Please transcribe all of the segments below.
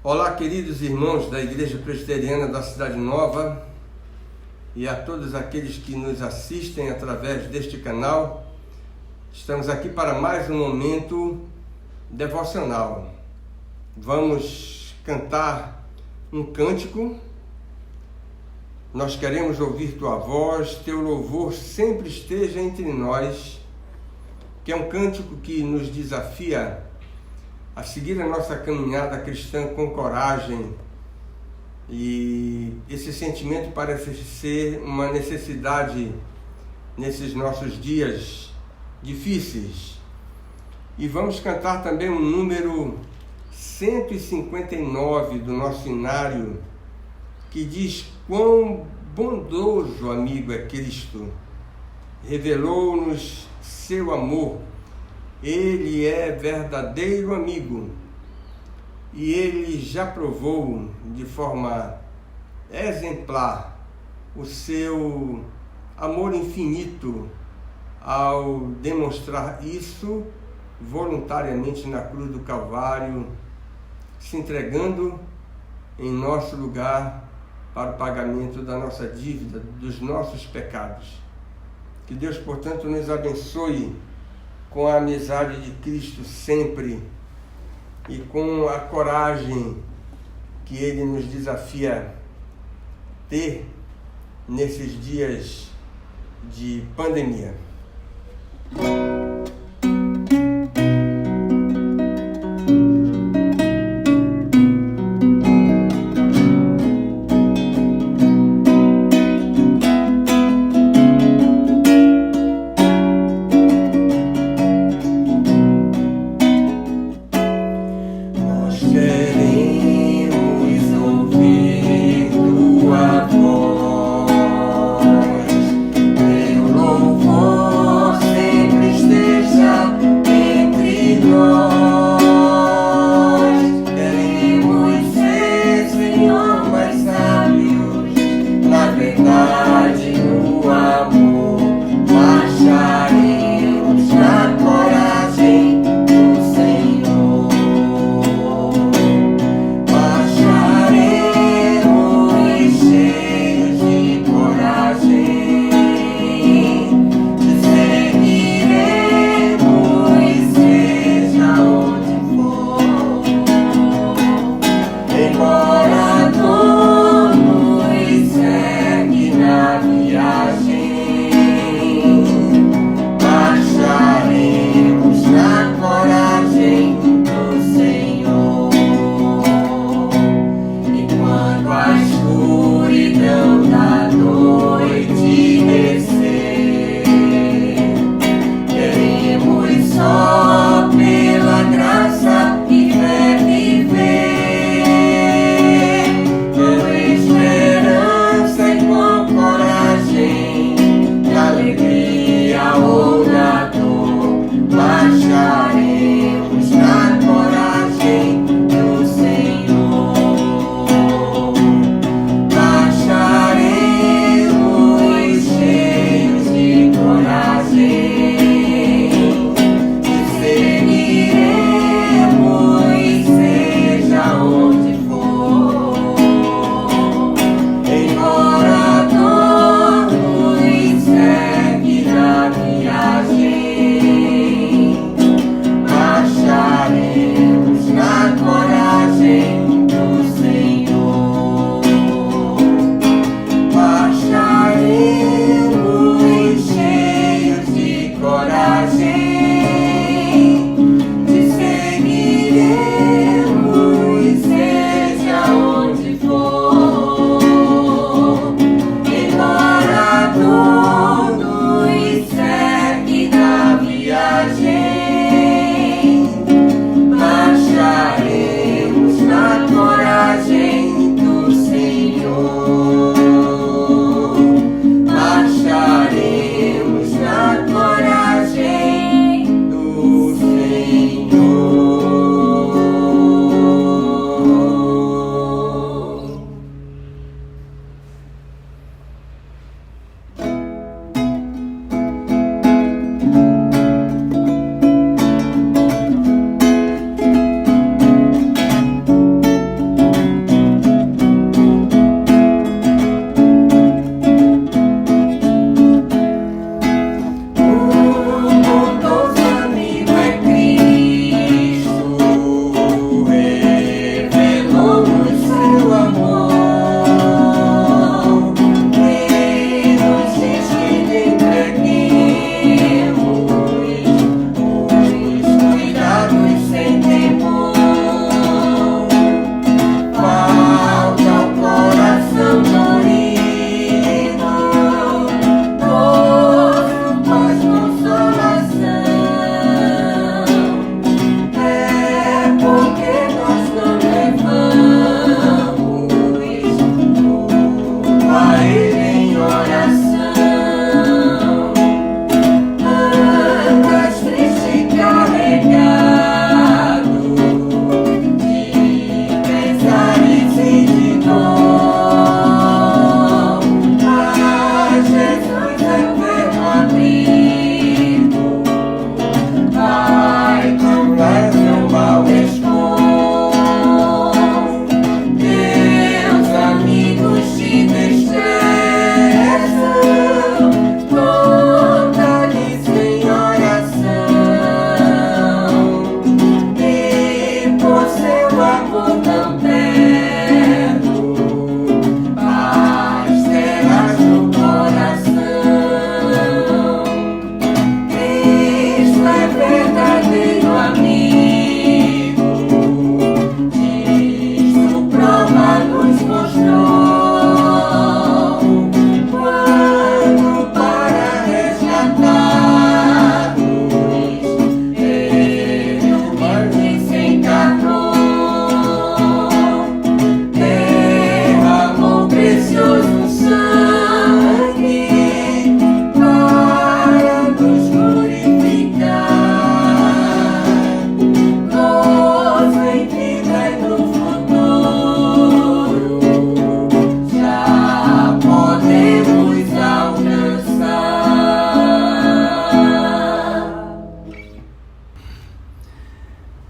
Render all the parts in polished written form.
Olá, queridos irmãos da Igreja Presbiteriana da Cidade Nova e a todos aqueles que nos assistem através deste canal. Estamos aqui para mais um momento devocional. Vamos cantar um cântico. Nós queremos ouvir tua voz, teu louvor sempre esteja entre nós, que é um cântico que nos desafia a seguir a nossa caminhada cristã com coragem, e esse sentimento parece ser uma necessidade nesses nossos dias difíceis. E vamos cantar também o número 159 do nosso hinário, que diz: quão bondoso amigo é Cristo, revelou-nos seu amor. Ele é verdadeiro amigo e ele já provou de forma exemplar o seu amor infinito ao demonstrar isso voluntariamente na cruz do Calvário, se entregando em nosso lugar para o pagamento da nossa dívida, dos nossos pecados. Que Deus, portanto, nos abençoe com a amizade de Cristo sempre e com a coragem que Ele nos desafia a ter nesses dias de pandemia.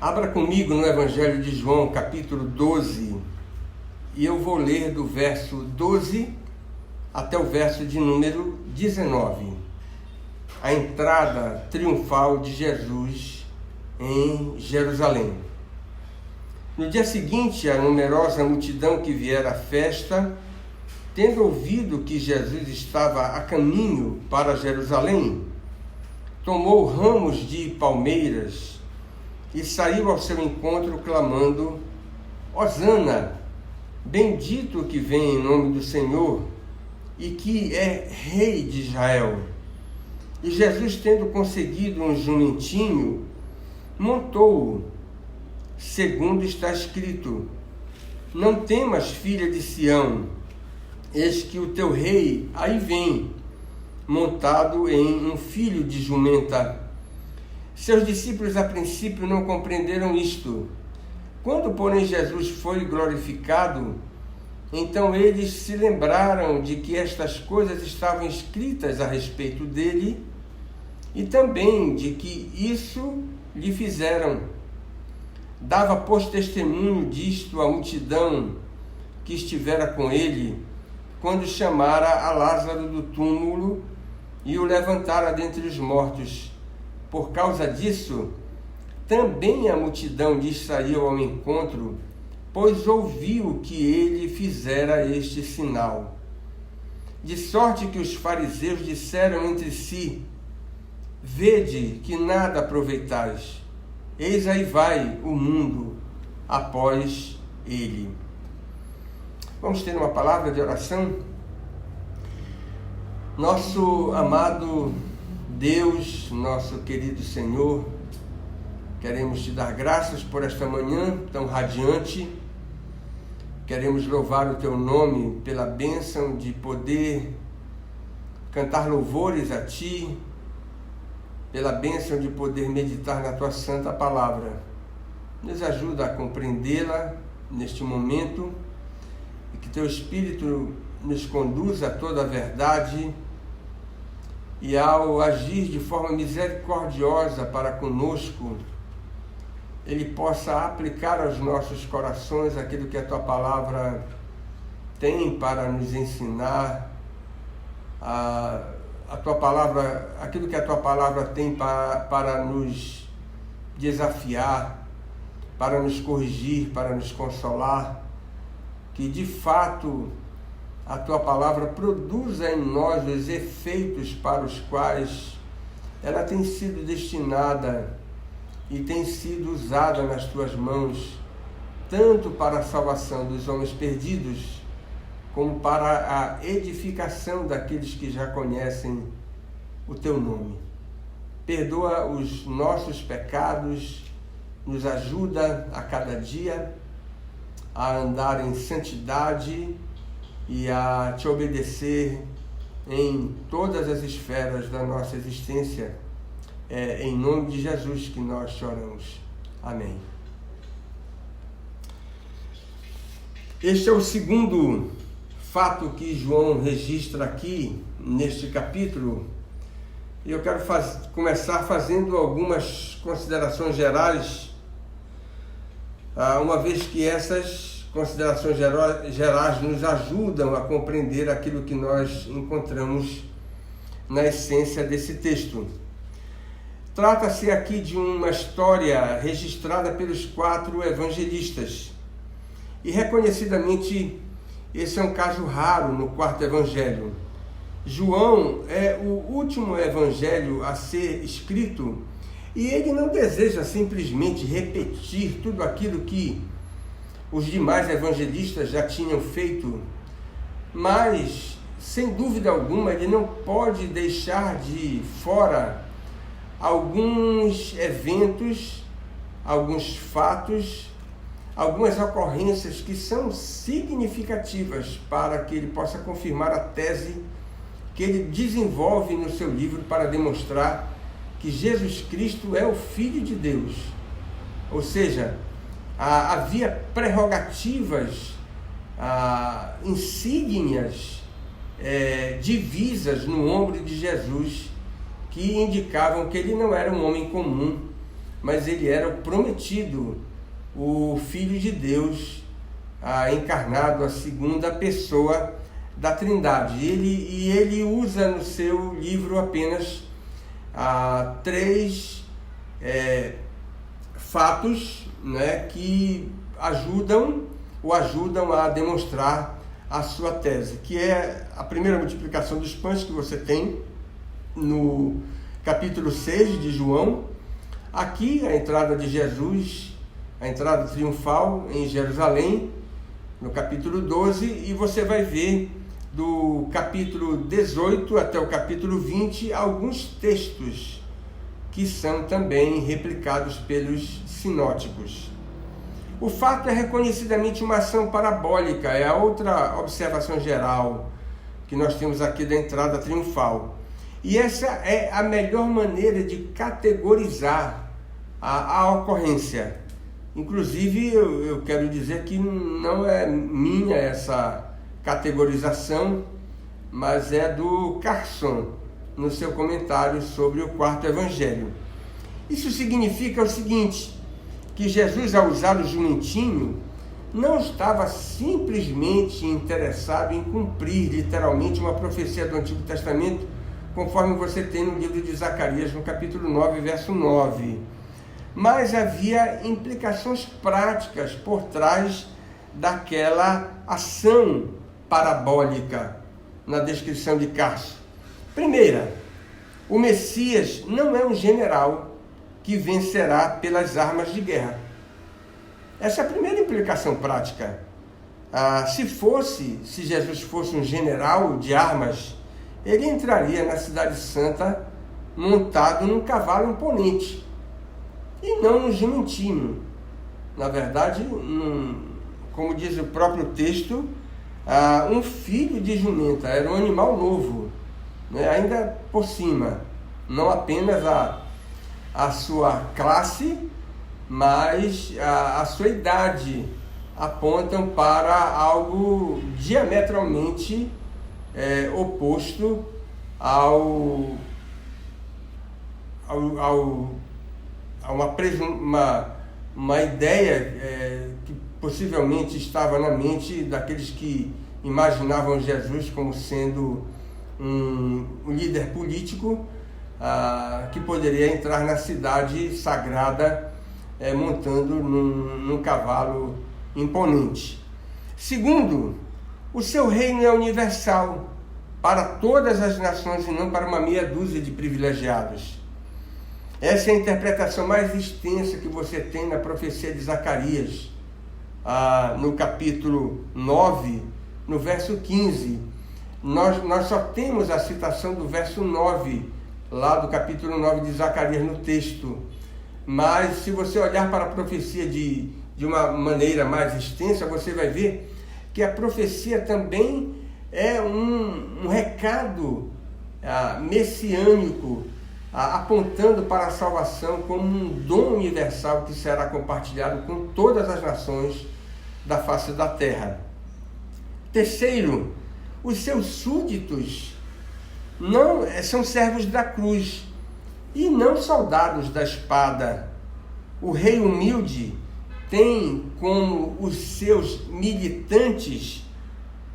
Abra comigo no Evangelho de João, capítulo 12, e eu vou ler do verso 12 até o verso de número 19. A entrada triunfal de Jesus em Jerusalém. No dia seguinte, a numerosa multidão que viera à festa, tendo ouvido que Jesus estava a caminho para Jerusalém, tomou ramos de palmeiras e saiu ao seu encontro clamando: Hosana, bendito o que vem em nome do Senhor e que é Rei de Israel. E Jesus, tendo conseguido um jumentinho, montou-o, segundo está escrito: Não temas, filha de Sião, eis que o teu rei aí vem, montado em um filho de jumenta. Seus discípulos a princípio não compreenderam isto. Quando, porém, Jesus foi glorificado, então eles se lembraram de que estas coisas estavam escritas a respeito dele e também de que isso lhe fizeram. Dava, pois, testemunho disto a multidão que estivera com ele, quando chamara a Lázaro do túmulo e o levantara dentre os mortos. Por causa disso, também a multidão lhe saiu ao encontro, pois ouviu que ele fizera este sinal. De sorte que os fariseus disseram entre si: Vede que nada aproveitais, eis aí vai o mundo após ele. Vamos ter uma palavra de oração? Nosso amado Deus, nosso querido Senhor, queremos te dar graças por esta manhã tão radiante. Queremos louvar o teu nome pela bênção de poder cantar louvores a ti, pela bênção de poder meditar na tua santa palavra. Nos ajuda a compreendê-la neste momento e que teu Espírito nos conduza a toda a verdade e, ao agir de forma misericordiosa para conosco, ele possa aplicar aos nossos corações aquilo que a tua palavra tem para nos ensinar, a tua palavra, aquilo que a tua palavra tem para nos desafiar, para nos corrigir, para nos consolar, que de fato a tua palavra produza em nós os efeitos para os quais ela tem sido destinada e tem sido usada nas tuas mãos, tanto para a salvação dos homens perdidos, como para a edificação daqueles que já conhecem o teu nome. Perdoa os nossos pecados, nos ajuda a cada dia a andar em santidade e a te obedecer em todas as esferas da nossa existência. É em nome de Jesus que nós te oramos. Amém. Este é o segundo fato que João registra aqui neste capítulo. E eu quero começar fazendo algumas considerações gerais, uma vez que essas considerações gerais nos ajudam a compreender aquilo que nós encontramos na essência desse texto. Trata-se aqui de uma história registrada pelos 4 evangelistas. E reconhecidamente, esse é um caso raro no 4º evangelho. João é o último evangelho a ser escrito e ele não deseja simplesmente repetir tudo aquilo que os demais evangelistas já tinham feito, mas, sem dúvida alguma, ele não pode deixar de fora alguns eventos, alguns fatos, algumas ocorrências que são significativas para que ele possa confirmar a tese que ele desenvolve no seu livro para demonstrar que Jesus Cristo é o Filho de Deus. Ou seja, havia prerrogativas, insígnias, divisas no ombro de Jesus que indicavam que ele não era um homem comum, mas ele era o prometido, o Filho de Deus, encarnado, a segunda pessoa da Trindade. Ele usa no seu livro apenas três fatos, né, que ajudam a demonstrar a sua tese, que é a primeira multiplicação dos pães que você tem no capítulo 6 de João. Aqui a entrada de Jesus, a entrada triunfal em Jerusalém, no capítulo 12, e você vai ver do capítulo 18 até o capítulo 20 alguns textos que são também replicados pelos sinóticos. O fato é reconhecidamente uma ação parabólica, é a outra observação geral que nós temos aqui da entrada triunfal. E essa é a melhor maneira de categorizar a ocorrência. Inclusive, eu quero dizer que não é minha essa categorização, mas é do Carson, no seu comentário sobre o quarto evangelho. Isso significa o seguinte, que Jesus, ao usar o jumentinho, não estava simplesmente interessado em cumprir literalmente uma profecia do Antigo Testamento, conforme você tem no livro de Zacarias, no capítulo 9, verso 9. Mas havia implicações práticas por trás daquela ação parabólica na descrição de Carso. Primeira, o Messias não é um general que vencerá pelas armas de guerra. Essa é a primeira implicação prática. Se Jesus fosse um general de armas, ele entraria na Cidade Santa montado num cavalo imponente, e não num jumentinho. Na verdade, como diz o próprio texto, um filho de jumenta, era um animal novo, né? Ainda por cima, não apenas a sua classe, mas a sua idade apontam para algo diametralmente oposto a uma ideia que possivelmente estava na mente daqueles que imaginavam Jesus como sendo um líder político que poderia entrar na cidade sagrada montando num cavalo imponente. Segundo, o seu reino é universal para todas as nações e não para uma meia dúzia de privilegiados. Essa é a interpretação mais extensa que você tem na profecia de Zacarias, no capítulo 9, no verso 15. Nós só temos a citação do verso 9, lá do capítulo 9 de Zacarias no texto. Mas se você olhar para a profecia de uma maneira mais extensa, você vai ver que a profecia também é um recado messiânico, apontando para a salvação como um dom universal que será compartilhado com todas as nações da face da terra. Terceiro, os seus súditos não são servos da cruz e não soldados da espada. O rei humilde tem como os seus militantes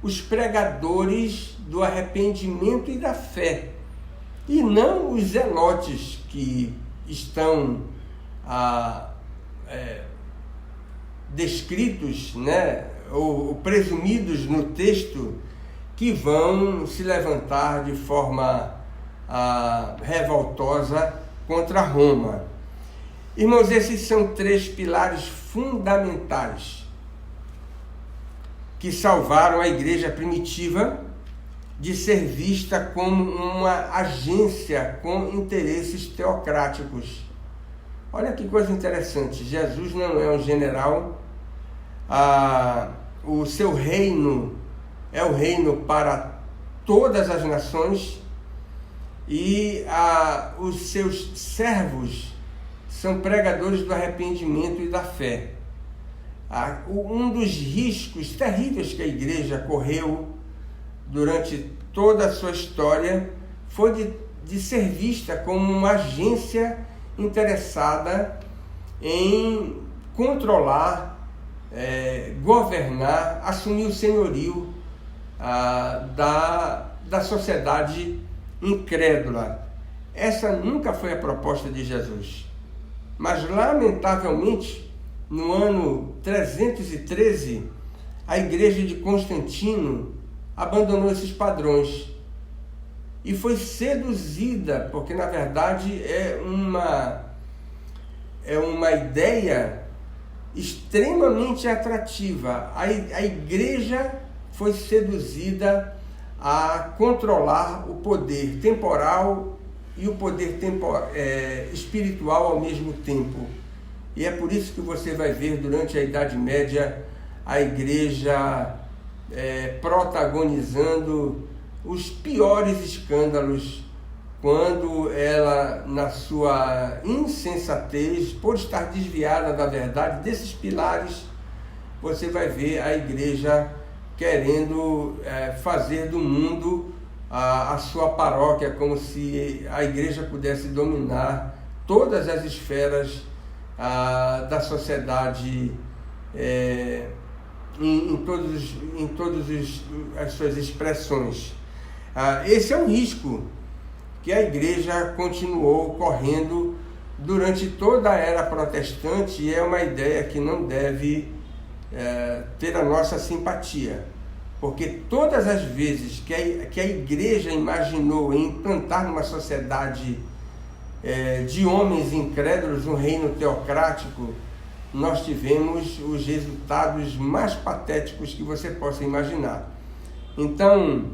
os pregadores do arrependimento e da fé, e não os zelotes que estão descritos, né, ou presumidos no texto, que vão se levantar de forma revoltosa contra Roma. Irmãos, esses são três pilares fundamentais que salvaram a igreja primitiva de ser vista como uma agência com interesses teocráticos. Olha que coisa interessante, Jesus não é um general, o seu reino é o reino para todas as nações, e os seus servos são pregadores do arrependimento e da fé. Um dos riscos terríveis que a igreja correu durante toda a sua história foi de ser vista como uma agência interessada em controlar, governar, assumir o senhorio da sociedade incrédula. Essa nunca foi a proposta de Jesus. Mas, lamentavelmente, no ano 313, a igreja de Constantino abandonou esses padrões e foi seduzida, porque na verdade é uma ideia extremamente atrativa. A igreja foi seduzida a controlar o poder temporal e o poder espiritual ao mesmo tempo. E é por isso que você vai ver durante a Idade Média a igreja protagonizando os piores escândalos, quando ela, na sua insensatez, por estar desviada da verdade, desses pilares, você vai ver a igreja querendo fazer do mundo a sua paróquia, como se a igreja pudesse dominar todas as esferas da sociedade, em todas as suas expressões. Esse é um risco que a igreja continuou correndo durante toda a era protestante, e é uma ideia que não deve ter a nossa simpatia, porque todas as vezes que a igreja imaginou em implantar numa sociedade de homens incrédulos um reino teocrático, nós tivemos os resultados mais patéticos que você possa imaginar. Então,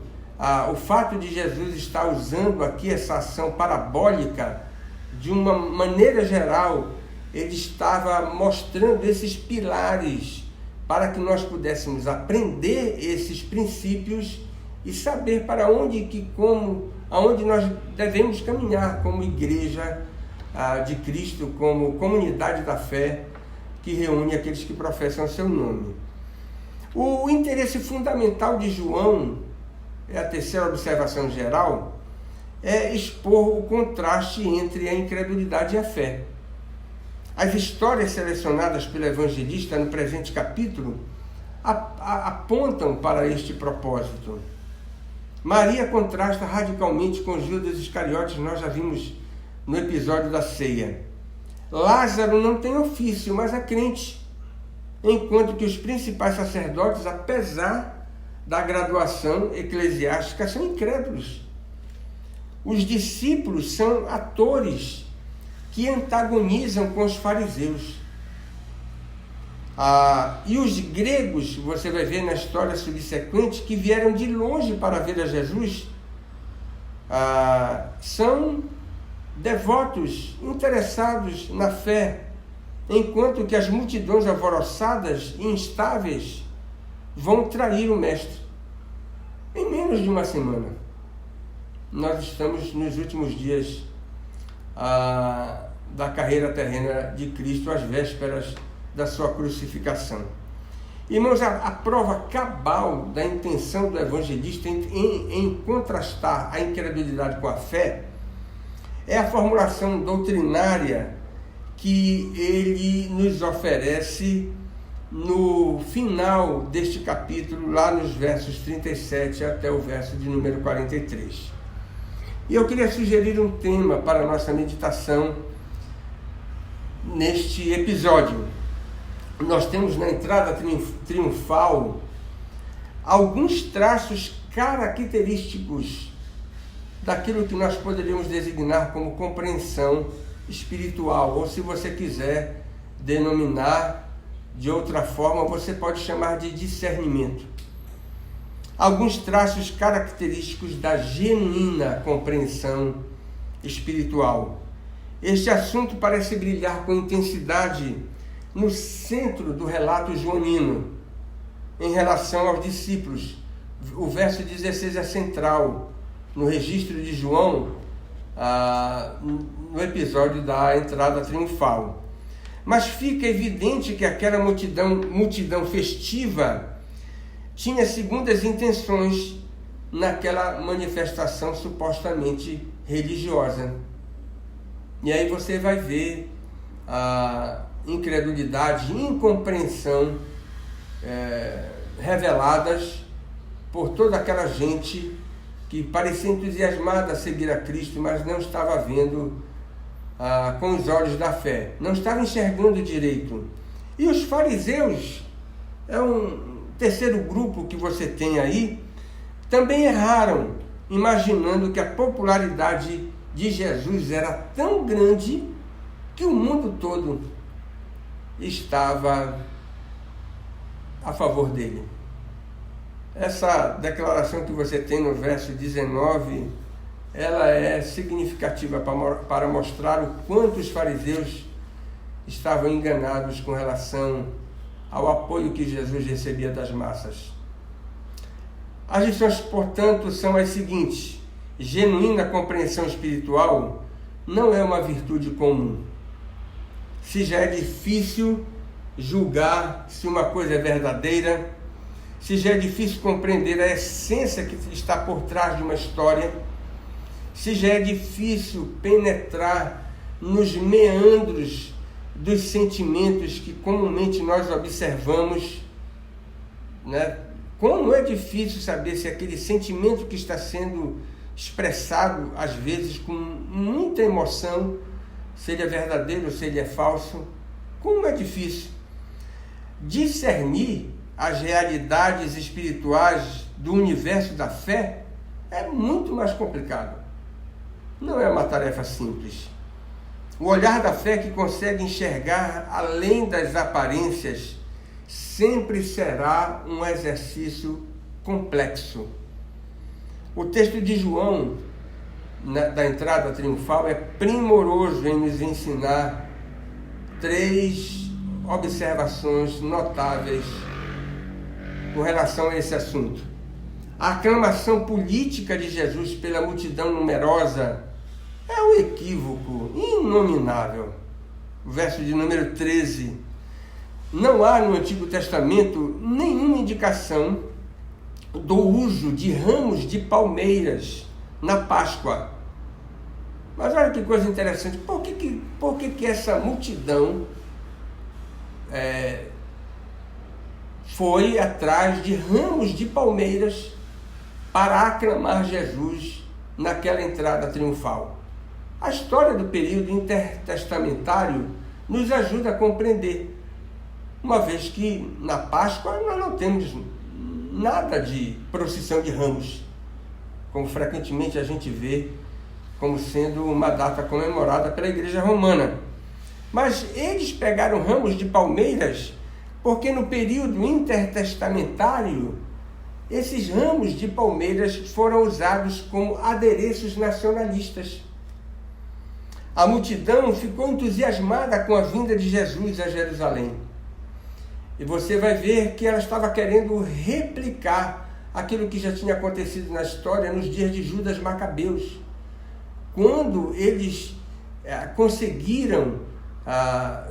o fato de Jesus estar usando aqui essa ação parabólica, de uma maneira geral, ele estava mostrando esses pilares para que nós pudéssemos aprender esses princípios e saber para onde aonde nós devemos caminhar como igreja de Cristo, como comunidade da fé que reúne aqueles que professam seu nome. O interesse fundamental de João, é a terceira observação geral, é expor o contraste entre a incredulidade e a fé. As histórias selecionadas pelo evangelista no presente capítulo apontam para este propósito. Maria contrasta radicalmente com Judas Iscariotes, nós já vimos no episódio da ceia. Lázaro não tem ofício, mas é crente, enquanto que os principais sacerdotes, apesar da graduação eclesiástica, são incrédulos. Os discípulos são atores que antagonizam com os fariseus. E os gregos, você vai ver na história subsequente, que vieram de longe para ver a Jesus, são devotos, interessados na fé, enquanto que as multidões alvoroçadas e instáveis vão trair o Mestre. Em menos de uma semana, nós estamos nos últimos dias da carreira terrena de Cristo, às vésperas da sua crucificação. Irmãos, a prova cabal da intenção do evangelista em contrastar a incredulidade com a fé é a formulação doutrinária que ele nos oferece no final deste capítulo, lá nos versos 37 até o verso de número 43. E eu queria sugerir um tema para a nossa meditação neste episódio. Nós temos na entrada triunfal alguns traços característicos daquilo que nós poderíamos designar como compreensão espiritual, ou se você quiser denominar de outra forma, você pode chamar de discernimento. Alguns traços característicos da genuína compreensão espiritual. Este assunto parece brilhar com intensidade no centro do relato joanino, em relação aos discípulos. O verso 16 é central no registro de João, no episódio da entrada triunfal. Mas fica evidente que aquela multidão festiva tinha segundas intenções naquela manifestação supostamente religiosa. E aí você vai ver incredulidade e incompreensão reveladas por toda aquela gente que parecia entusiasmada a seguir a Cristo, mas não estava vendo com os olhos da fé, não estava enxergando direito. E os fariseus, é um terceiro grupo que você tem aí, também erraram, imaginando que a popularidade de Jesus era tão grande que o mundo todo estava a favor dele. Essa declaração que você tem no verso 19, ela é significativa para mostrar o quanto os fariseus estavam enganados com relação ao apoio que Jesus recebia das massas. As lições, portanto, são as seguintes: genuína compreensão espiritual não é uma virtude comum. Se já é difícil julgar se uma coisa é verdadeira, se já é difícil compreender a essência que está por trás de uma história, se já é difícil penetrar nos meandros dos sentimentos que comumente nós observamos, né? Como é difícil saber se aquele sentimento que está sendo expressado, às vezes com muita emoção, se ele é verdadeiro ou se ele é falso. Como é difícil discernir as realidades espirituais do universo da fé, é muito mais complicado. Não é uma tarefa simples. O olhar da fé que consegue enxergar além das aparências sempre será um exercício complexo. O texto de João, da entrada triunfal, é primoroso em nos ensinar 3 observações notáveis com relação a esse assunto. A aclamação política de Jesus pela multidão numerosa é um equívoco inominável. Verso de número 13. Não há no Antigo Testamento nenhuma indicação do uso de ramos de palmeiras na Páscoa. Mas olha que coisa interessante. Por que essa multidão foi atrás de ramos de palmeiras para aclamar Jesus naquela entrada triunfal? A história do período intertestamentário nos ajuda a compreender, uma vez que na Páscoa nós não temos nada de procissão de ramos, como frequentemente a gente vê como sendo uma data comemorada pela Igreja Romana. Mas eles pegaram ramos de palmeiras porque no período intertestamentário esses ramos de palmeiras foram usados como adereços nacionalistas. A multidão ficou entusiasmada com a vinda de Jesus a Jerusalém. E você vai ver que ela estava querendo replicar aquilo que já tinha acontecido na história nos dias de Judas Macabeus, quando eles conseguiram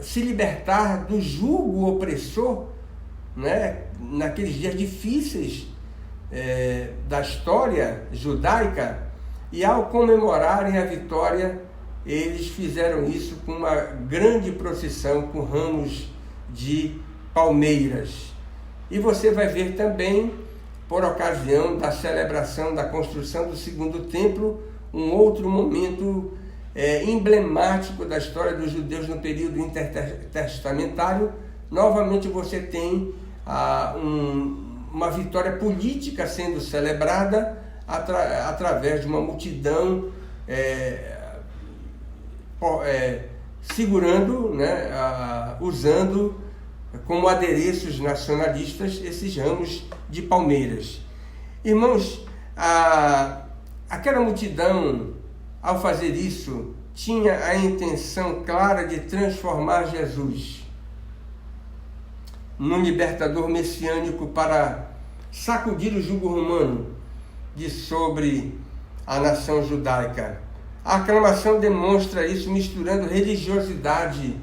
se libertar do jugo opressor, né, naqueles dias difíceis da história judaica, e ao comemorarem a vitória, eles fizeram isso com uma grande procissão com ramos de palmeiras. E você vai ver também, por ocasião da celebração da construção do segundo templo, um outro momento emblemático da história dos judeus no período intertestamentário. Novamente você tem uma vitória política sendo celebrada através de uma multidão segurando, né, usando como adereços nacionalistas esses ramos de palmeiras. Irmãos, aquela multidão, ao fazer isso, tinha a intenção clara de transformar Jesus num libertador messiânico para sacudir o jugo romano de sobre a nação judaica. A aclamação demonstra isso, misturando religiosidade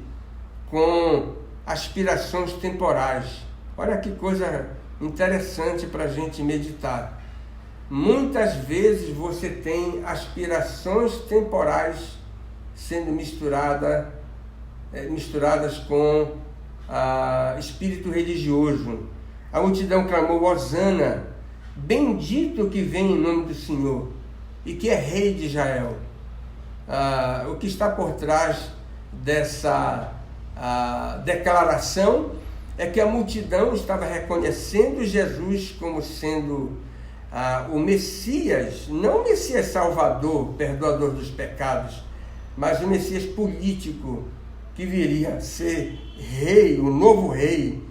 com aspirações temporais. Olha que coisa interessante para a gente meditar. Muitas vezes você tem aspirações temporais sendo misturada misturadas com espírito religioso. A multidão clamou: Hosana, bendito que vem em nome do Senhor e que é rei de Israel. O que está por trás dessa declaração é que a multidão estava reconhecendo Jesus como sendo o Messias, não o Messias salvador, perdoador dos pecados, mas o Messias político que viria a ser rei, o novo rei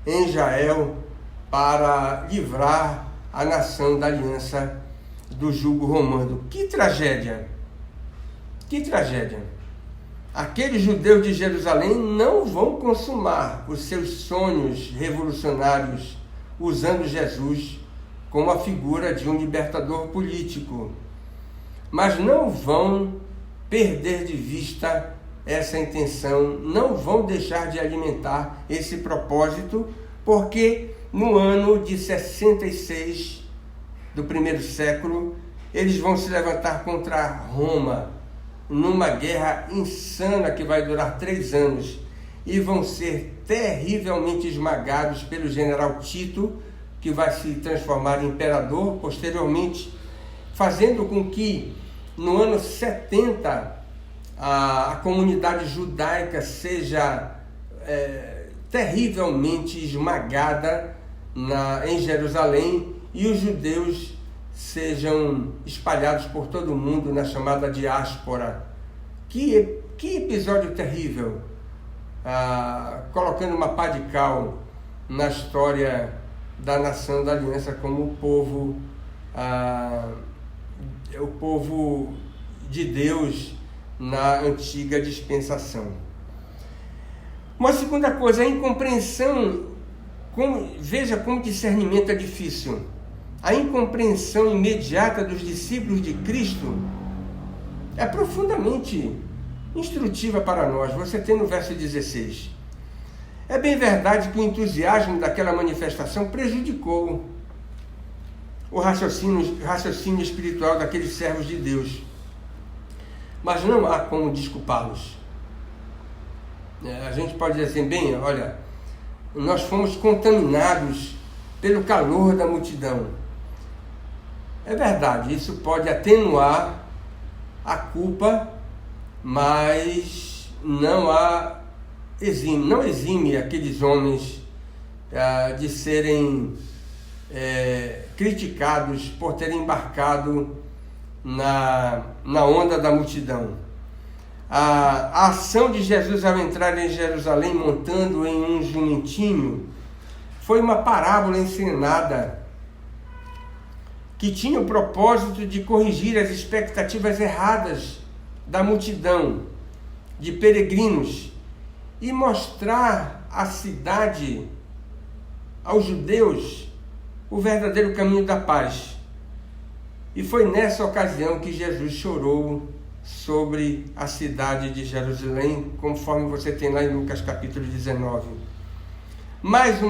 em Israel, para livrar a nação da aliança do jugo romano. Que tragédia! Que tragédia! Aqueles judeus de Jerusalém não vão consumar os seus sonhos revolucionários usando Jesus como a figura de um libertador político, mas não vão perder de vista essa intenção, não vão deixar de alimentar esse propósito, porque no ano de 66 do primeiro século, eles vão se levantar contra Roma, numa guerra insana que vai durar 3 anos, e vão ser terrivelmente esmagados pelo general Tito, que vai se transformar em imperador posteriormente, fazendo com que no ano 70 a comunidade judaica seja terrivelmente esmagada em Jerusalém, e os judeus sejam espalhados por todo o mundo na chamada diáspora. Que episódio terrível, colocando uma pá de cal na história da nação da aliança como o povo de Deus na antiga dispensação. Uma segunda coisa, a incompreensão. Veja como discernimento é difícil. A incompreensão imediata dos discípulos de Cristo é profundamente instrutiva para nós. Você tem no verso 16. É bem verdade que o entusiasmo daquela manifestação prejudicou o raciocínio espiritual daqueles servos de Deus. Mas não há como desculpá-los. A gente pode dizer assim, bem, olha, nós fomos contaminados pelo calor da multidão. É verdade, isso pode atenuar a culpa, mas não exime aqueles homens de serem criticados por terem embarcado na onda da multidão. A ação de Jesus ao entrar em Jerusalém montando em um jumentinho foi uma parábola encenada que tinha o propósito de corrigir as expectativas erradas da multidão de peregrinos e mostrar à cidade, aos judeus, o verdadeiro caminho da paz. E foi nessa ocasião que Jesus chorou sobre a cidade de Jerusalém, conforme você tem lá em Lucas capítulo 19. Mais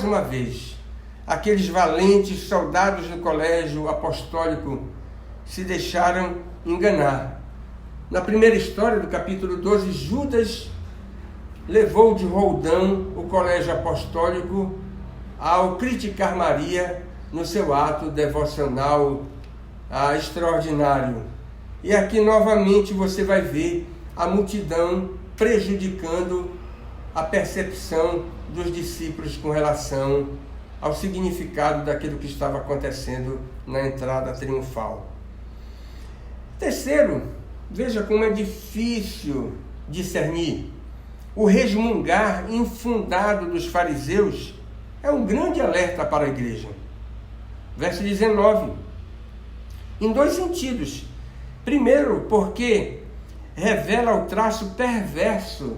uma vez, aqueles valentes soldados do colégio apostólico se deixaram enganar. Na primeira história do capítulo 12, Judas levou de roldão o colégio apostólico ao criticar Maria no seu ato devocional extraordinário. E aqui novamente você vai ver a multidão prejudicando a percepção dos discípulos com relação ao significado daquilo que estava acontecendo na entrada triunfal. Terceiro, veja como é difícil discernir. O resmungar infundado dos fariseus é um grande alerta para a igreja. Verso 19. Em 2 sentidos. Primeiro, porque revela o traço perverso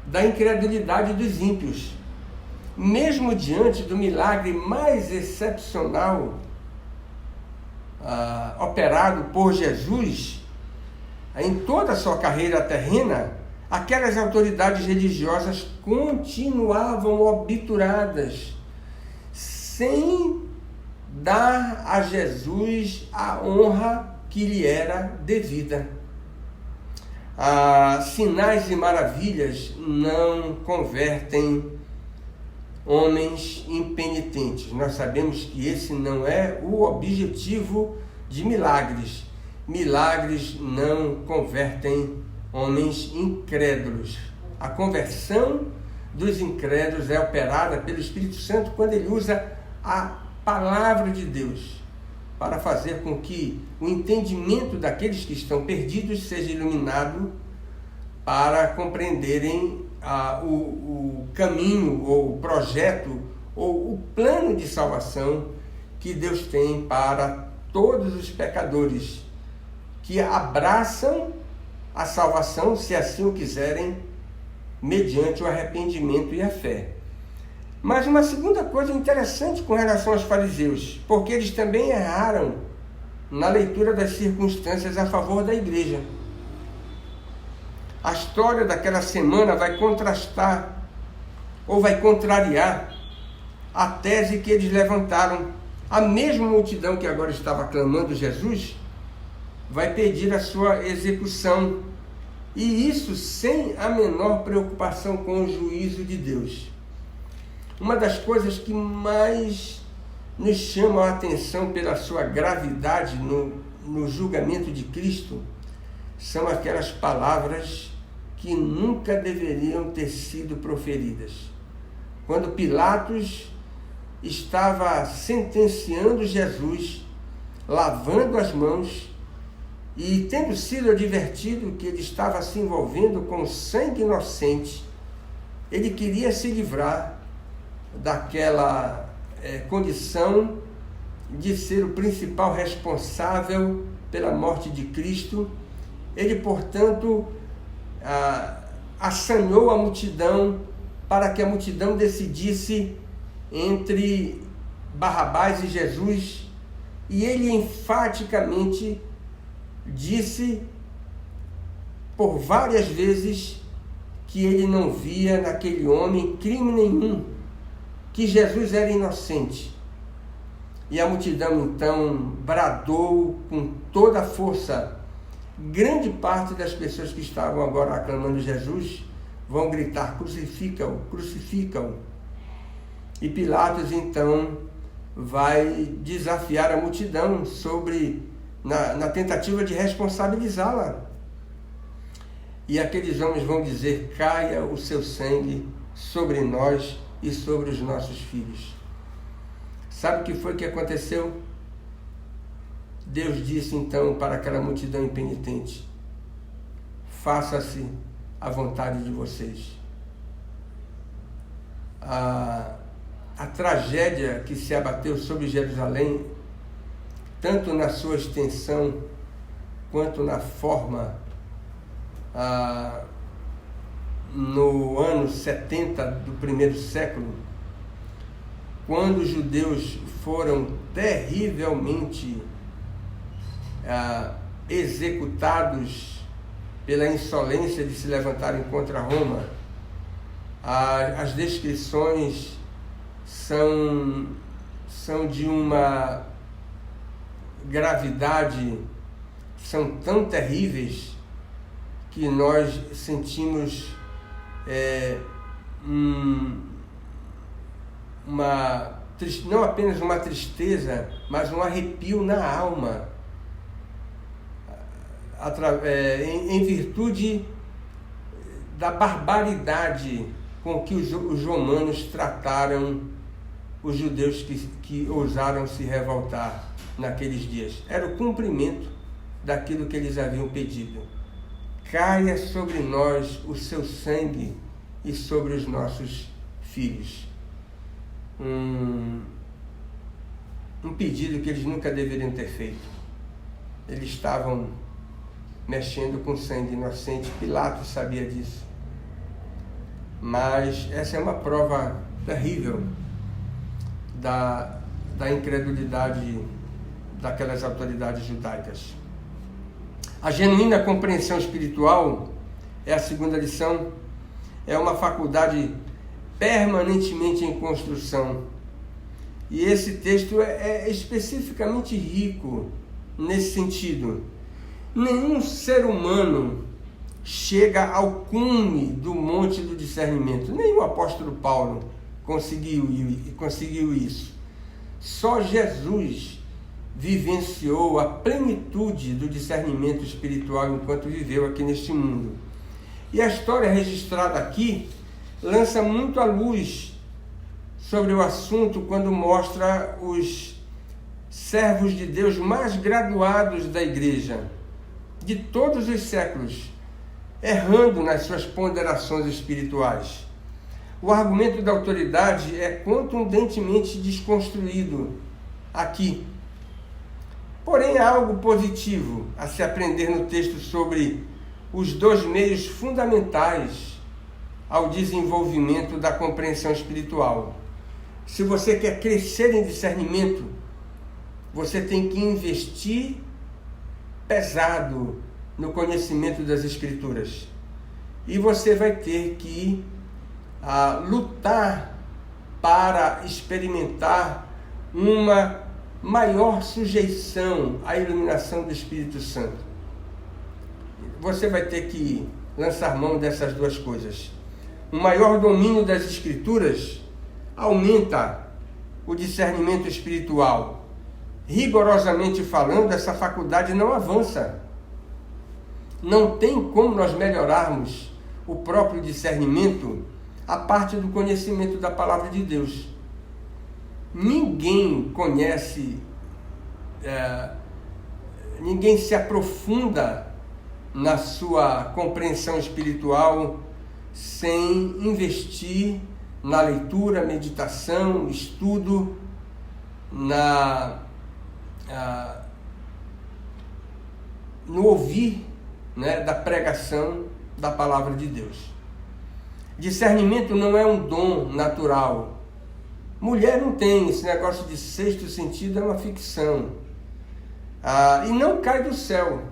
da incredulidade dos ímpios. Mesmo diante do milagre mais excepcional operado por Jesus, em toda a sua carreira terrena, aquelas autoridades religiosas continuavam obturadas, sem dar a Jesus a honra que lhe era devida. Sinais e maravilhas não convertem homens impenitentes. Nós sabemos que esse não é o objetivo de milagres. Milagres não convertem homens incrédulos. A conversão dos incrédulos é operada pelo Espírito Santo quando ele usa a palavra de Deus para fazer com que o entendimento daqueles que estão perdidos seja iluminado para compreenderem o caminho, ou o projeto, ou o plano de salvação que Deus tem para todos os pecadores que abraçam a salvação, se assim o quiserem, mediante o arrependimento e a fé. Mas uma segunda coisa interessante com relação aos fariseus, porque eles também erraram na leitura das circunstâncias a favor da igreja. A história daquela semana vai contrastar, ou vai contrariar, a tese que eles levantaram. A mesma multidão que agora estava aclamando Jesus vai pedir a sua execução, e isso sem a menor preocupação com o juízo de Deus. Uma das coisas que mais nos chama a atenção pela sua gravidade no julgamento de Cristo são aquelas palavras que nunca deveriam ter sido proferidas. Quando Pilatos estava sentenciando Jesus, lavando as mãos, e tendo sido advertido que ele estava se envolvendo com sangue inocente, ele queria se livrar daquela condição de ser o principal responsável pela morte de Cristo. Ele, portanto, assanhou a multidão para que a multidão decidisse entre Barrabás e Jesus, e ele enfaticamente disse por várias vezes que ele não via naquele homem crime nenhum, que Jesus era inocente. E a multidão então bradou com toda a força. Grande parte das pessoas que estavam agora aclamando Jesus vão gritar: crucifica-o, crucifica-o. E Pilatos então vai desafiar a multidão na tentativa de responsabilizá-la. E aqueles homens vão dizer: caia o seu sangue sobre nós e sobre os nossos filhos. Sabe o que foi que aconteceu? Deus disse então para aquela multidão impenitente: faça-se a vontade de vocês. A tragédia que se abateu sobre Jerusalém, tanto na sua extensão quanto na forma, no ano 70 do primeiro século, quando os judeus foram terrivelmente executados pela insolência de se levantarem contra Roma. As descrições são de uma gravidade, são tão terríveis que nós sentimos não apenas uma tristeza, mas um arrepio na alma, em virtude da barbaridade com que os romanos trataram os judeus que ousaram se revoltar naqueles dias. Era o cumprimento daquilo que eles haviam pedido. Caia sobre nós o seu sangue e sobre os nossos filhos. Um pedido que eles nunca deveriam ter feito. Eles estavam mexendo com sangue inocente. Pilatos sabia disso. Mas essa é uma prova terrível da incredulidade daquelas autoridades judaicas. A genuína compreensão espiritual é a segunda lição. É uma faculdade permanentemente em construção. E esse texto é especificamente rico nesse sentido. Nenhum ser humano chega ao cume do monte do discernimento. Nem o apóstolo Paulo conseguiu isso. Só Jesus vivenciou a plenitude do discernimento espiritual enquanto viveu aqui neste mundo. E a história registrada aqui lança muito à luz sobre o assunto quando mostra os servos de Deus mais graduados da igreja, de todos os séculos, errando nas suas ponderações espirituais. O argumento da autoridade é contundentemente desconstruído aqui. Porém, há algo positivo a se aprender no texto sobre os dois meios fundamentais ao desenvolvimento da compreensão espiritual. Se você quer crescer em discernimento, você tem que investir pesado no conhecimento das Escrituras. E você vai ter que lutar para experimentar uma maior sujeição à iluminação do Espírito Santo. Você vai ter que lançar mão dessas duas coisas. Um maior domínio das Escrituras aumenta o discernimento espiritual. Rigorosamente falando, essa faculdade não avança. Não tem como nós melhorarmos o próprio discernimento a parte do conhecimento da palavra de Deus. Ninguém conhece, ninguém se aprofunda na sua compreensão espiritual sem investir na leitura, meditação, estudo, no ouvir, da pregação da palavra de Deus. Discernimento não é um dom natural. Mulher não tem, esse negócio de sexto sentido é uma ficção. E não cai do céu,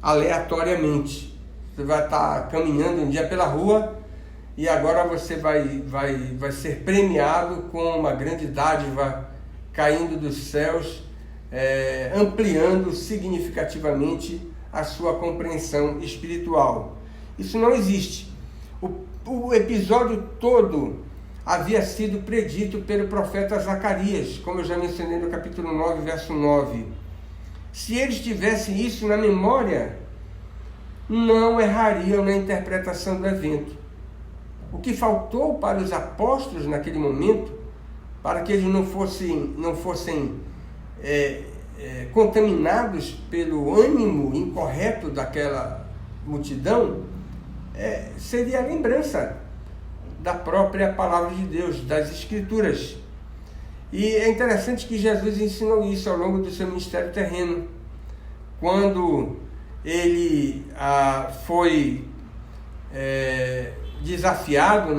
aleatoriamente. Você vai estar caminhando um dia pela rua e agora você vai ser premiado com uma grande dádiva caindo dos céus, ampliando significativamente a sua compreensão espiritual. Isso não existe. O episódio todo havia sido predito pelo profeta Zacarias, como eu já mencionei no capítulo 9, verso 9. Se eles tivessem isso na memória, não errariam na interpretação do evento. O que faltou para os apóstolos naquele momento, para que eles não fossem contaminados pelo ânimo incorreto daquela multidão, seria a lembrança da própria palavra de Deus, das Escrituras. E é interessante que Jesus ensinou isso ao longo do seu ministério terreno. Quando ele foi desafiado,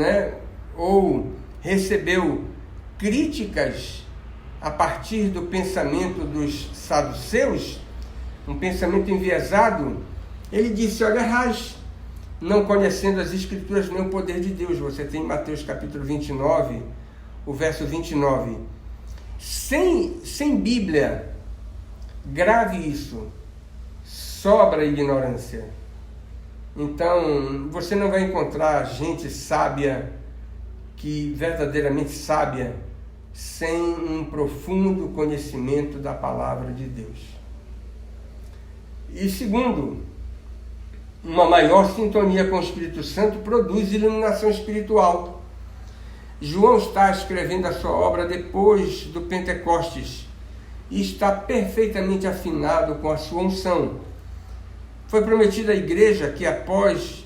ou recebeu críticas a partir do pensamento dos saduceus, um pensamento enviesado, ele disse: olha, errais, não conhecendo as Escrituras nem o poder de Deus. Você tem em Mateus capítulo 29, o verso 29. Sem Bíblia, grave isso, sobra ignorância. Então, você não vai encontrar gente sábia, que verdadeiramente sábia, sem um profundo conhecimento da palavra de Deus. E segundo, uma maior sintonia com o Espírito Santo produz iluminação espiritual. João está escrevendo a sua obra depois do Pentecostes e está perfeitamente afinado com a sua unção. Foi prometido à igreja que após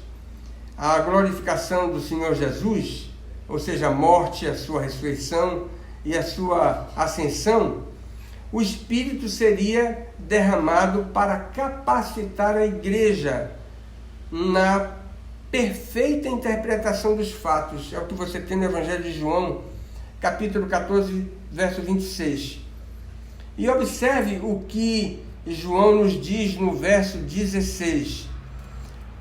a glorificação do Senhor Jesus, ou seja, a morte, a sua ressurreição e a sua ascensão, o Espírito seria derramado para capacitar a igreja na perfeita interpretação dos fatos. É o que você tem no Evangelho de João, capítulo 14, verso 26. E observe o que João nos diz no verso 16.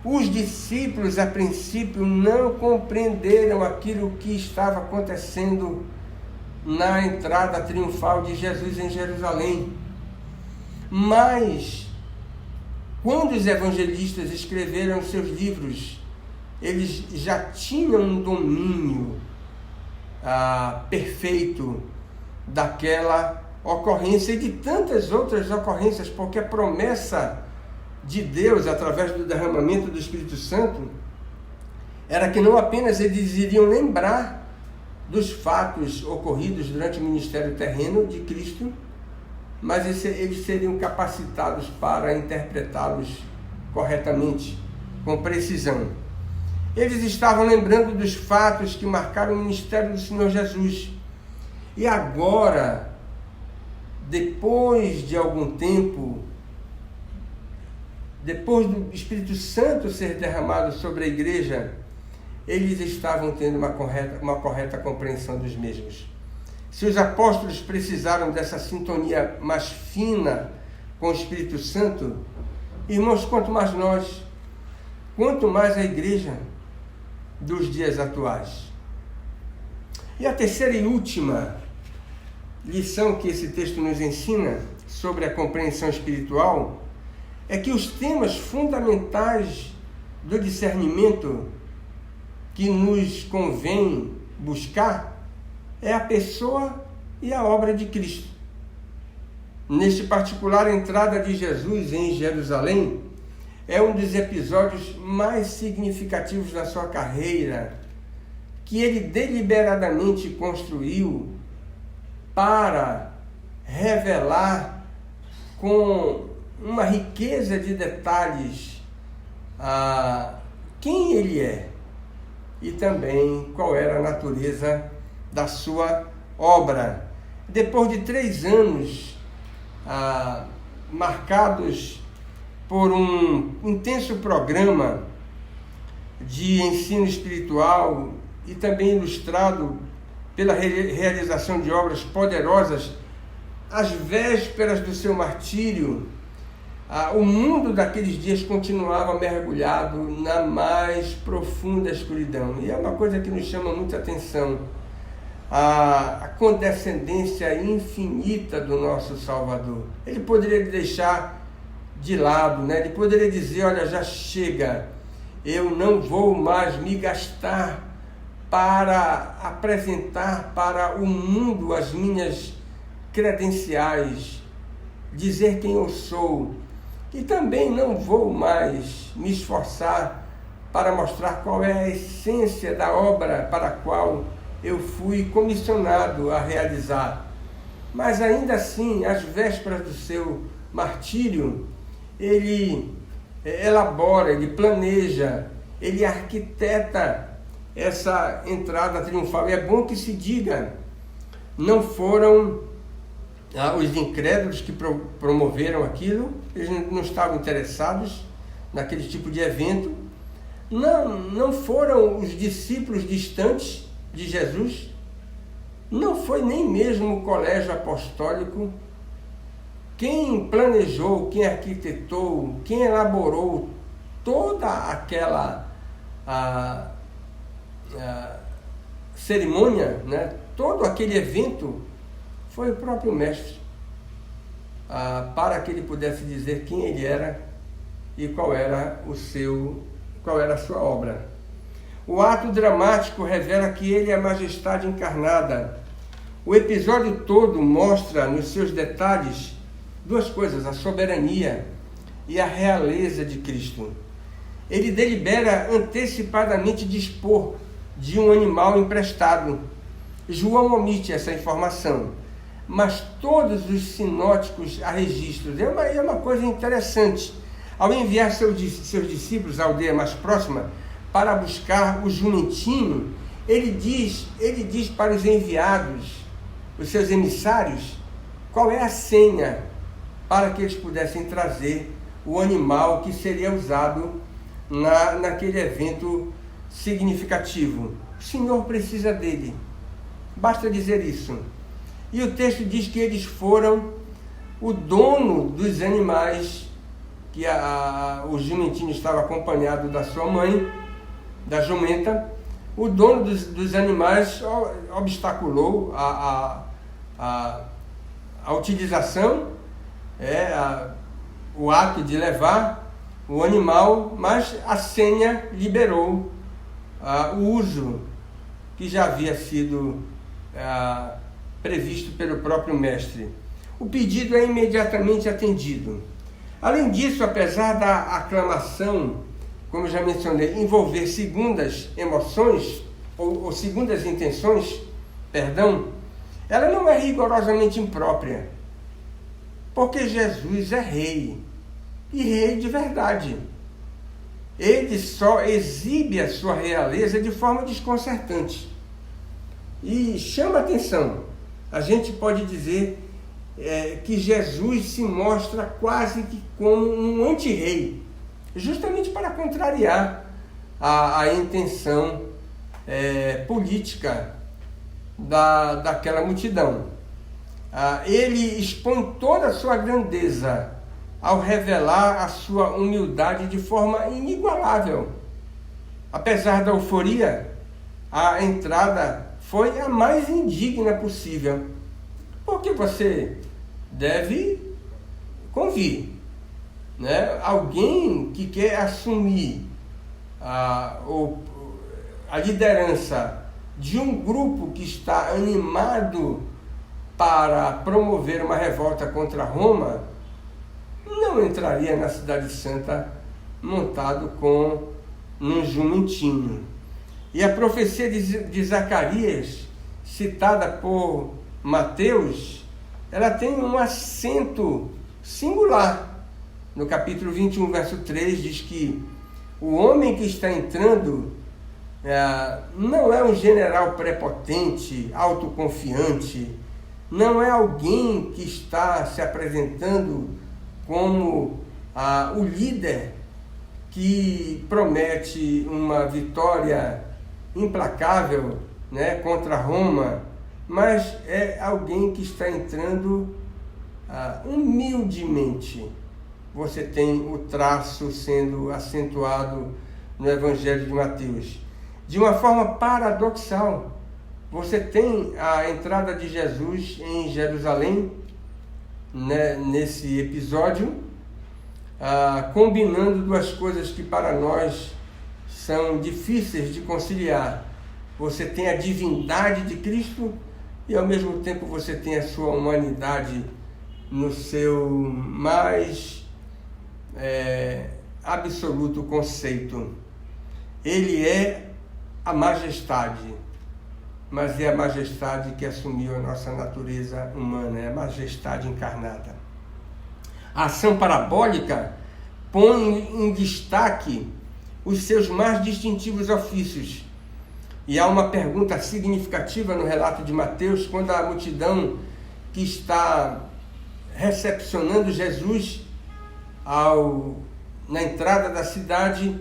Os discípulos, a princípio, não compreenderam aquilo que estava acontecendo na entrada triunfal de Jesus em Jerusalém. Mas, Quando os evangelistas escreveram seus livros, eles já tinham um domínio perfeito daquela ocorrência e de tantas outras ocorrências, porque a promessa de Deus, através do derramamento do Espírito Santo, era que não apenas eles iriam lembrar dos fatos ocorridos durante o ministério terreno de Cristo, mas eles seriam capacitados para interpretá-los corretamente, com precisão. Eles estavam lembrando dos fatos que marcaram o ministério do Senhor Jesus. E agora, depois de algum tempo, depois do Espírito Santo ser derramado sobre a igreja, eles estavam tendo uma correta compreensão dos mesmos. Se os apóstolos precisaram dessa sintonia mais fina com o Espírito Santo, irmãos, quanto mais nós, quanto mais a igreja dos dias atuais. E a terceira e última lição que esse texto nos ensina sobre a compreensão espiritual é que os temas fundamentais do discernimento que nos convém buscar é a pessoa e a obra de Cristo. Neste particular, a entrada de Jesus em Jerusalém é um dos episódios mais significativos da sua carreira, que ele deliberadamente construiu para revelar com uma riqueza de detalhes quem ele é e também qual era a natureza da sua obra. Depois de 3 anos marcados por um intenso programa de ensino espiritual e também ilustrado pela realização de obras poderosas, às vésperas do seu martírio, o mundo daqueles dias continuava mergulhado na mais profunda escuridão. E é uma coisa que nos chama muita atenção, a condescendência infinita do nosso Salvador. Ele poderia deixar de lado, né? Ele poderia dizer, olha, já chega, eu não vou mais me gastar para apresentar para o mundo as minhas credenciais, dizer quem eu sou, e também não vou mais me esforçar para mostrar qual é a essência da obra para a qual eu fui comissionado a realizar. Mas ainda assim, às vésperas do seu martírio, ele elabora, ele planeja, ele arquiteta essa entrada triunfal. E é bom que se diga, não foram os incrédulos que promoveram aquilo, eles não estavam interessados naquele tipo de evento, não foram os discípulos distantes de Jesus, não foi nem mesmo o colégio apostólico. Quem planejou, quem arquitetou, quem elaborou toda aquela cerimônia, né? Todo aquele evento, foi o próprio Mestre, para que ele pudesse dizer quem ele era e qual era a sua obra. O ato dramático revela que ele é a majestade encarnada. O episódio todo mostra nos seus detalhes 2 coisas, a soberania e a realeza de Cristo. Ele delibera antecipadamente dispor de um animal emprestado. João omite essa informação, mas todos os sinóticos a registram. É uma coisa interessante. Ao enviar seus discípulos à aldeia mais próxima para buscar o jumentinho, ele diz para os enviados, os seus emissários, qual é a senha para que eles pudessem trazer o animal que seria usado naquele evento significativo. O Senhor precisa dele, basta dizer isso. E o texto diz que eles foram o dono dos animais, que o jumentinho estava acompanhado da sua mãe, da jumenta. O dono dos animais obstaculou a utilização, o ato de levar, o animal, mas a senha liberou o uso que já havia sido previsto pelo próprio mestre. O pedido é imediatamente atendido. Além disso, apesar da aclamação, como já mencionei, envolver segundas emoções, ou segundas intenções, ela não é rigorosamente imprópria, porque Jesus é rei, e rei de verdade. Ele só exibe a sua realeza de forma desconcertante. E chama atenção, a gente pode dizer que Jesus se mostra quase que como um anti-rei, justamente para contrariar a intenção política daquela multidão. Ele expõe toda a sua grandeza ao revelar a sua humildade de forma inigualável. Apesar da euforia, a entrada foi a mais indigna possível, porque você deve convir, né? Alguém que quer assumir a liderança de um grupo que está animado para promover uma revolta contra Roma, não entraria na Cidade Santa montado com um jumentinho. E a profecia de Zacarias, citada por Mateus, ela tem um acento singular. No capítulo 21, verso 3, diz que o homem que está entrando não é um general prepotente, autoconfiante, não é alguém que está se apresentando como o líder que promete uma vitória implacável, né, contra Roma, mas é alguém que está entrando humildemente. Você tem o traço sendo acentuado no Evangelho de Mateus. De uma forma paradoxal, você tem a entrada de Jesus em Jerusalém, né, nesse episódio, combinando duas coisas que para nós são difíceis de conciliar. Você tem a divindade de Cristo e ao mesmo tempo você tem a sua humanidade no seu mais absoluto conceito. Ele é a majestade, mas é a majestade que assumiu a nossa natureza humana, é a majestade encarnada. A ação parabólica põe em destaque os seus mais distintivos ofícios. E há uma pergunta significativa no relato de Mateus, quando a multidão que está recepcionando Jesus na entrada da cidade,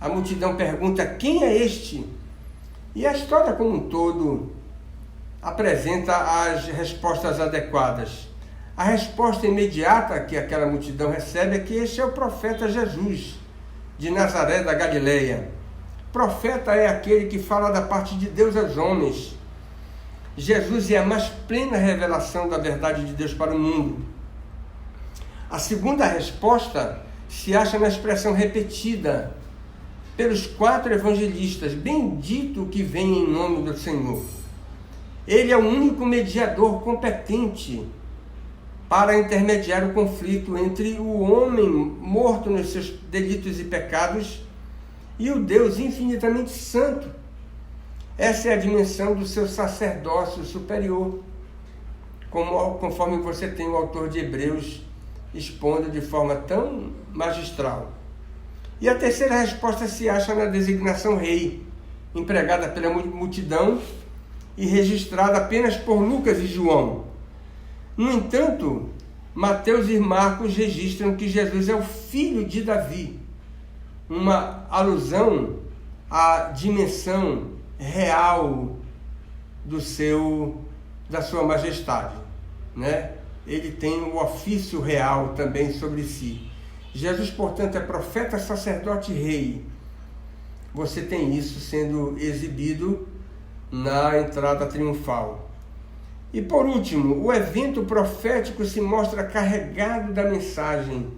a multidão pergunta: quem é este? E a história como um todo apresenta as respostas adequadas. A resposta imediata que aquela multidão recebe é que este é o profeta Jesus, de Nazaré da Galileia. Profeta é aquele que fala da parte de Deus aos homens. Jesus é a mais plena revelação da verdade de Deus para o mundo. A segunda resposta se acha na expressão repetida pelos 4 evangelistas: bendito o que vem em nome do Senhor. Ele é o único mediador competente para intermediar o conflito entre o homem morto nos seus delitos e pecados e o Deus infinitamente santo. Essa é a dimensão do seu sacerdócio superior, conforme você tem o autor de Hebreus expondo de forma tão magistral. E a terceira resposta se acha na designação rei, empregada pela multidão e registrada apenas por Lucas e João. No entanto, Mateus e Marcos registram que Jesus é o filho de Davi, uma alusão à dimensão real da sua majestade, né? Ele tem o ofício real também sobre si. Jesus, portanto, é profeta, sacerdote e rei. Você tem isso sendo exibido na entrada triunfal. E por último, o evento profético se mostra carregado da mensagem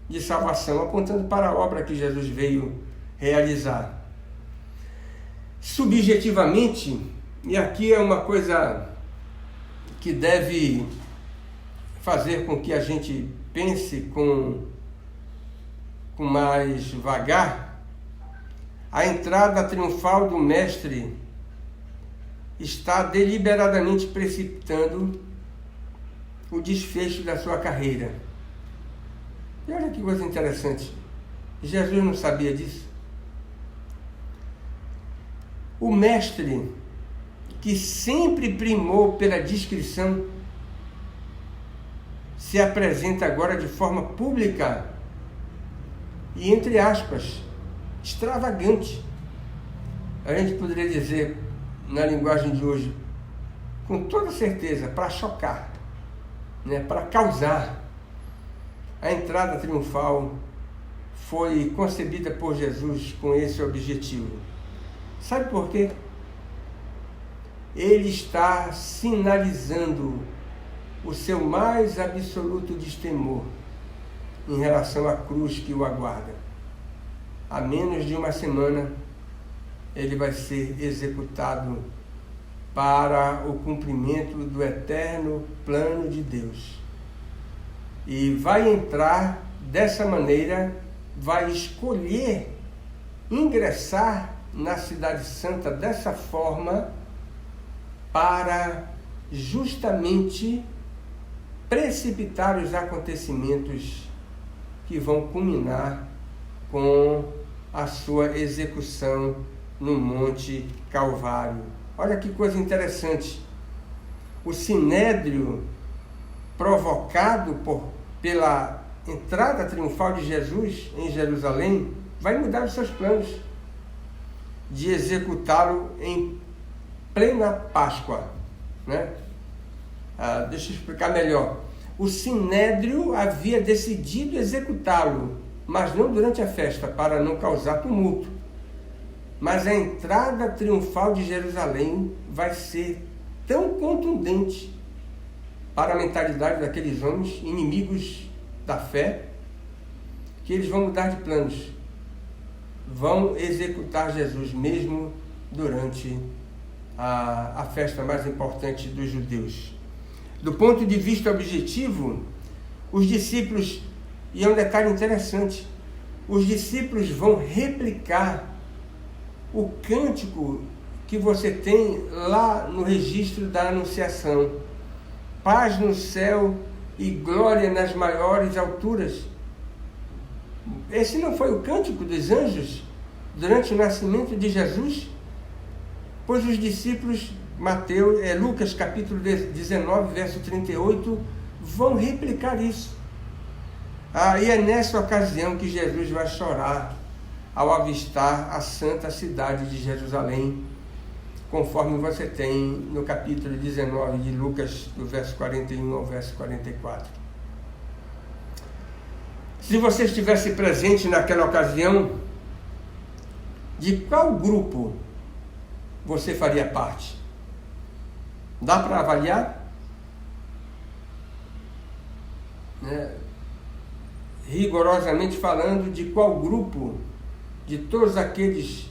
de salvação, apontando para a obra que Jesus veio realizar. Subjetivamente, e aqui é uma coisa que deve fazer com que a gente pense com mais vagar, a entrada triunfal do Mestre está deliberadamente precipitando o desfecho da sua carreira. E olha que coisa interessante, Jesus não sabia disso. O Mestre, que sempre primou pela discrição, se apresenta agora de forma pública e, entre aspas, extravagante. A gente poderia dizer, na linguagem de hoje, com toda certeza, para chocar, né, para causar. A entrada triunfal foi concebida por Jesus com esse objetivo. Sabe por quê? Ele está sinalizando o seu mais absoluto destemor em relação à cruz que o aguarda. Há menos de uma semana, ele vai ser executado para o cumprimento do eterno plano de Deus. E vai entrar dessa maneira, vai escolher ingressar na Cidade Santa dessa forma para justamente precipitar os acontecimentos que vão culminar com a sua execução no Monte Calvário. Olha que coisa interessante. O sinédrio provocado pela entrada triunfal de Jesus em Jerusalém vai mudar os seus planos de executá-lo em plena Páscoa, né? Deixa eu explicar melhor. O sinédrio havia decidido executá-lo, mas não durante a festa, para não causar tumulto. Mas a entrada triunfal de Jerusalém vai ser tão contundente para a mentalidade daqueles homens, inimigos da fé, que eles vão mudar de planos. Vão executar Jesus mesmo durante a festa mais importante dos judeus. Do ponto de vista objetivo, os discípulos, e é um detalhe interessante, os discípulos vão replicar o cântico que você tem lá no registro da Anunciação. Paz no céu e glória nas maiores alturas. Esse não foi o cântico dos anjos durante o nascimento de Jesus? Pois os discípulos, Lucas capítulo 19, verso 38, vão replicar isso. E é nessa ocasião que Jesus vai chorar ao avistar a santa cidade de Jerusalém, conforme você tem no capítulo 19 de Lucas, do verso 41 ao verso 44. Se você estivesse presente naquela ocasião, de qual grupo você faria parte? Dá para avaliar? Rigorosamente falando, de qual grupo de todos aqueles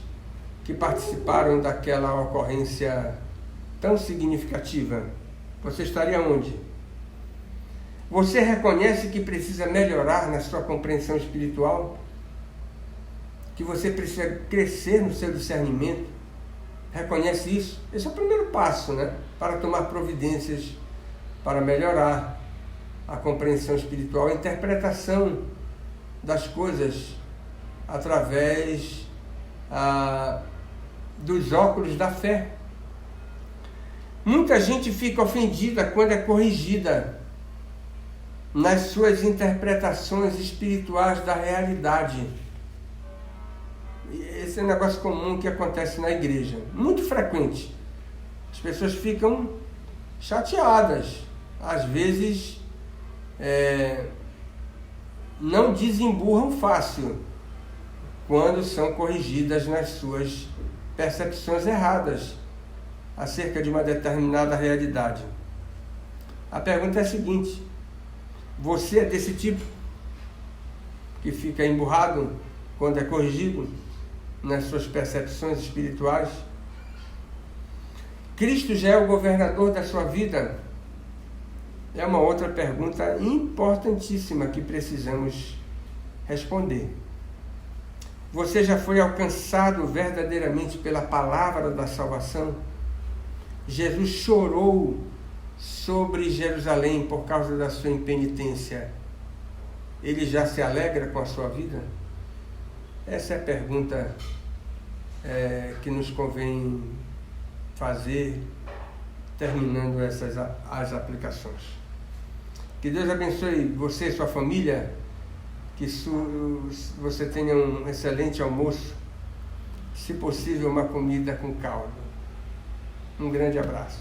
que participaram daquela ocorrência tão significativa, você estaria onde? Você reconhece que precisa melhorar na sua compreensão espiritual? Que você precisa crescer no seu discernimento? Reconhece isso? Esse é o primeiro passo, para tomar providências para melhorar a compreensão espiritual, a interpretação das coisas através dos óculos da fé. Muita gente fica ofendida quando é corrigida nas suas interpretações espirituais da realidade. Esse é um negócio comum que acontece na igreja, muito frequente. As pessoas ficam chateadas, às vezes não desemburram fácil quando são corrigidas nas suas percepções erradas acerca de uma determinada realidade. A pergunta é a seguinte: você é desse tipo? que fica emburrado quando é corrigido nas suas percepções espirituais? Cristo já é o governador da sua vida? É uma outra pergunta importantíssima que precisamos responder. Você já foi alcançado verdadeiramente pela palavra da salvação? Jesus chorou sobre Jerusalém por causa da sua impenitência. Ele já se alegra com a sua vida? Essa é a pergunta que nos convém fazer, terminando as aplicações. Que Deus abençoe você e sua família, que você tenha um excelente almoço, se possível uma comida com caldo. Um grande abraço.